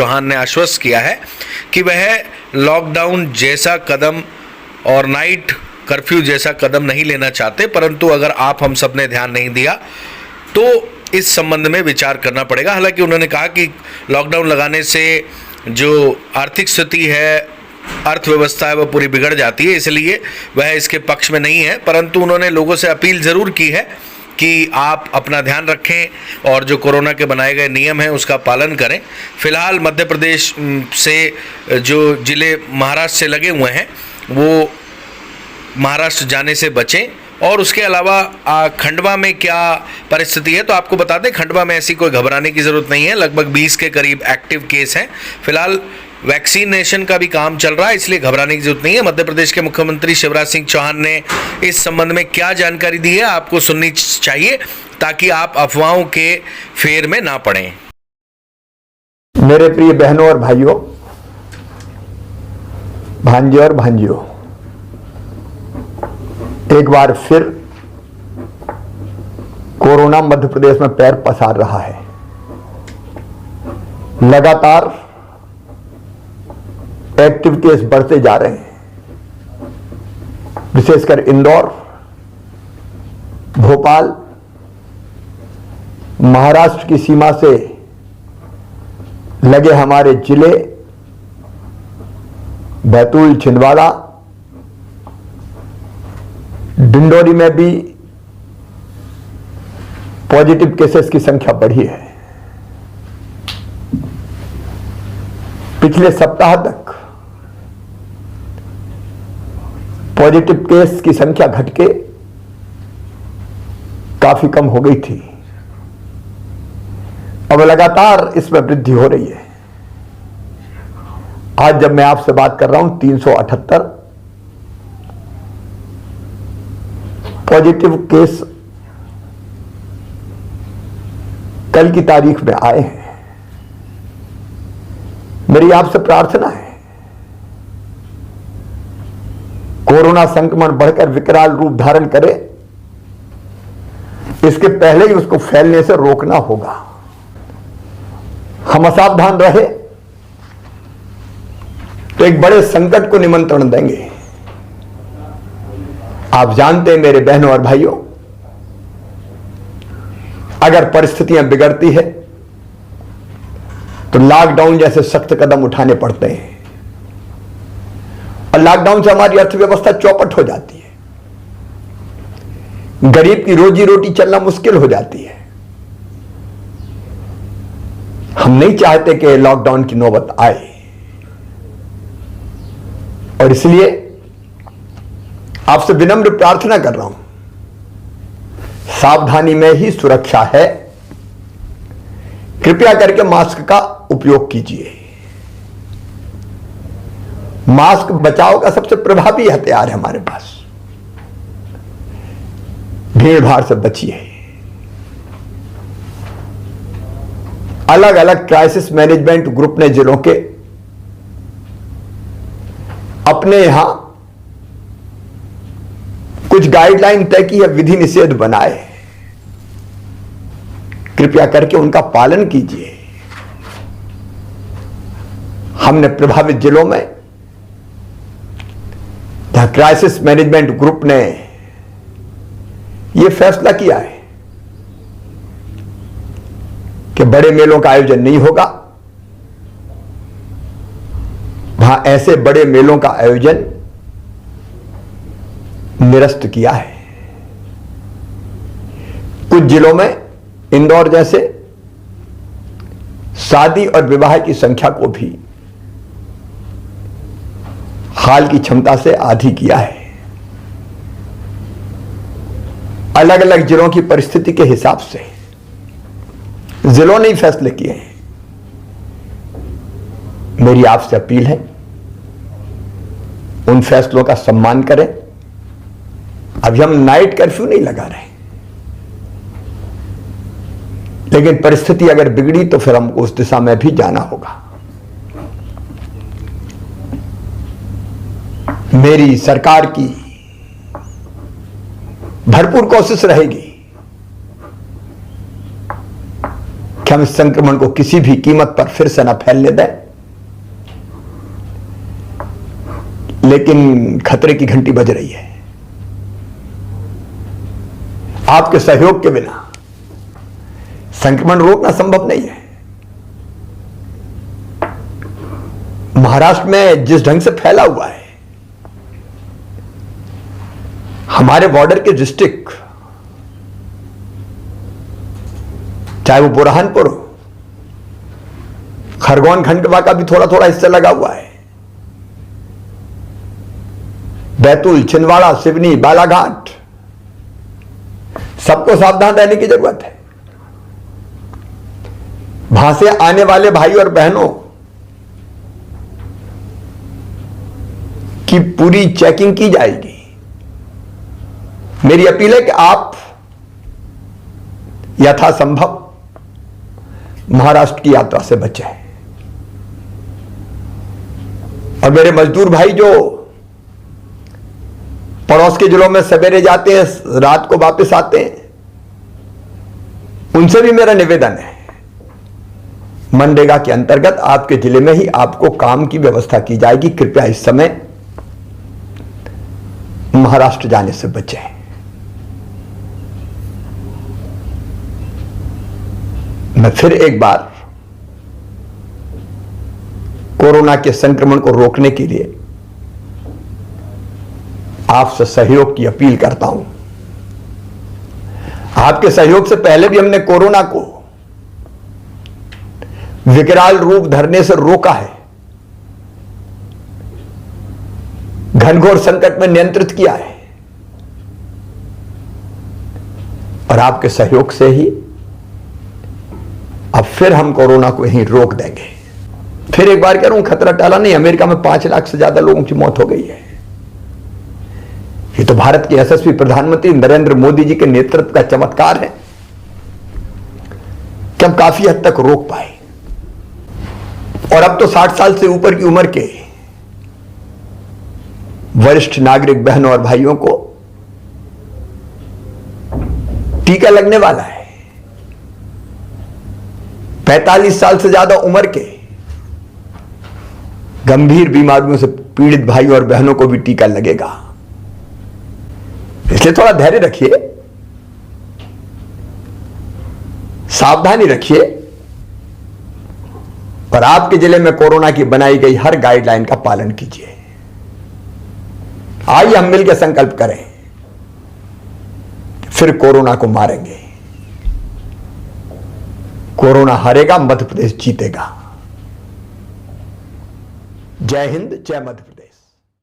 चौहान ने आश्वस्त किया है कि वह लॉकडाउन जैसा कदम और नाइट कर्फ्यू जैसा कदम नहीं लेना चाहते, परंतु अगर आप हम सब ने ध्यान नहीं दिया तो इस संबंध में विचार करना पड़ेगा। हालांकि उन्होंने कहा कि लॉकडाउन लगाने से जो आर्थिक स्थिति है, अर्थव्यवस्था है, वह पूरी बिगड़ जाती है, इसलिए वह इसके पक्ष में नहीं है। परंतु उन्होंने लोगों से अपील ज़रूर की है कि आप अपना ध्यान रखें और जो कोरोना के बनाए गए नियम हैं उसका पालन करें। फिलहाल मध्य प्रदेश से जो ज़िले महाराष्ट्र से लगे हुए हैं वो महाराष्ट्र जाने से बचें। और उसके अलावा खंडवा में क्या परिस्थिति है तो आपको बता दें, खंडवा में ऐसी कोई घबराने की ज़रूरत नहीं है। लगभग 20 के करीब एक्टिव केस हैं। फिलहाल वैक्सीनेशन का भी काम चल रहा है, इसलिए घबराने की जरूरत नहीं है। मध्य प्रदेश के मुख्यमंत्री शिवराज सिंह चौहान ने इस संबंध में क्या जानकारी दी है आपको सुननी चाहिए, ताकि आप अफवाहों के फेर में ना पड़ें। मेरे प्रिय बहनों और भाइयों, भांजे और भांजियों, एक बार फिर कोरोना मध्य प्रदेश में पैर पसार रहा है। लगातार एक्टिव केस बढ़ते जा रहे हैं, विशेषकर इंदौर, भोपाल, महाराष्ट्र की सीमा से लगे हमारे जिले बैतूल, छिंदवाड़ा, डिंडोरी में भी पॉजिटिव केसेस की संख्या बढ़ी है। पिछले सप्ताह तक पॉजिटिव केस की संख्या घटके काफी कम हो गई थी। अब लगातार इसमें वृद्धि हो रही है। आज जब मैं आपसे बात कर रहा हूं 378 पॉजिटिव केस कल की तारीख में आए हैं। मेरी आपसे प्रार्थना है, कोरोना संक्रमण बढ़कर विकराल रूप धारण करे, इसके पहले ही उसको फैलने से रोकना होगा। हम असावधान रहे तो एक बड़े संकट को निमंत्रण देंगे। आप जानते हैं मेरे बहनों और भाइयों, अगर परिस्थितियां बिगड़ती है तो लॉकडाउन जैसे सख्त कदम उठाने पड़ते हैं और लॉकडाउन से हमारी अर्थव्यवस्था चौपट हो जाती है, गरीब की रोजी रोटी चलना मुश्किल हो जाती है। हम नहीं चाहते कि लॉकडाउन की नौबत आए और इसलिए आपसे विनम्र प्रार्थना कर रहा हूं, सावधानी में ही सुरक्षा है। कृपया करके मास्क का उपयोग कीजिए। मास्क बचाव का सबसे प्रभावी हथियार है हमारे पास। भीड़ भाड़ से बचिए। अलग अलग क्राइसिस मैनेजमेंट ग्रुप ने जिलों के अपने यहां कुछ गाइडलाइन तय की है, विधि निषेध बनाए। कृपया करके उनका पालन कीजिए। हमने प्रभावित जिलों में जहां क्राइसिस मैनेजमेंट ग्रुप ने यह फैसला किया है कि बड़े मेलों का आयोजन नहीं होगा, वहां ऐसे बड़े मेलों का आयोजन निरस्त किया है। कुछ जिलों में इंदौर जैसे शादी और विवाह की संख्या को भी हाल की क्षमता से आधी किया है। अलग अलग जिलों की परिस्थिति के हिसाब से जिलों ने ही फैसले किए हैं। मेरी आपसे अपील है, उन फैसलों का सम्मान करें। अभी हम नाइट कर्फ्यू नहीं लगा रहे, लेकिन परिस्थिति अगर बिगड़ी तो फिर हमको उस दिशा में भी जाना होगा। मेरी सरकार की कि कि हम इस संक्रमण को किसी भी कीमत पर फिर से न फैलने दें, लेकिन खतरे की घंटी बज रही है। आपके सहयोग के बिना संक्रमण रोकना संभव नहीं है। महाराष्ट्र में जिस ढंग से फैला हुआ है, हमारे बॉर्डर के डिस्ट्रिक्ट, चाहे वो बुरहानपुर हो, खरगोन खंडवा का भी थोड़ा थोड़ा हिस्सा लगा हुआ है, बैतूल, छिंदवाड़ा, सिवनी, बालाघाट, सबको सावधान रहने की जरूरत है। वहां से आने वाले भाई और बहनों की पूरी चेकिंग की जाएगी। मेरी अपील है कि आप यथासंभव महाराष्ट्र की यात्रा से बचें। और मेरे मजदूर भाई जो पड़ोस के जिलों में सवेरे जाते हैं, रात को वापस आते हैं, उनसे भी मेरा निवेदन है, मनरेगा के अंतर्गत आपके जिले में ही आपको काम की व्यवस्था की जाएगी। कृपया इस समय महाराष्ट्र जाने से बचें। मैं फिर एक बार कोरोना के संक्रमण को रोकने के लिए आपसे सहयोग की अपील करता हूं। आपके सहयोग से पहले भी हमने कोरोना को विकराल रूप धरने से रोका है, घनघोर संकट में नियंत्रित किया है, और आपके सहयोग से ही अब फिर हम कोरोना को यहीं रोक देंगे। फिर एक बार कह रहा हूं, खतरा टाला नहीं। अमेरिका में 5 लाख से ज्यादा लोगों की मौत हो गई है। ये तो भारत के यशस्वी प्रधानमंत्री नरेंद्र मोदी जी के नेतृत्व का चमत्कार है कि हम काफी हद तक रोक पाए। और अब तो 60 साल से ऊपर की उम्र के वरिष्ठ नागरिक बहनों और भाइयों को टीका लगने वाला है। 45 साल से ज्यादा उम्र के गंभीर बीमारियों से पीड़ित भाई और बहनों को भी टीका लगेगा। इसलिए थोड़ा धैर्य रखिए, सावधानी रखिए, और आपके जिले में कोरोना की बनाई गई हर गाइडलाइन का पालन कीजिए। आइए हम मिलकर संकल्प करें, फिर कोरोना को मारेंगे। कोरोना हारेगा, मध्य प्रदेश जीतेगा। जय हिंद, जय मध्य प्रदेश।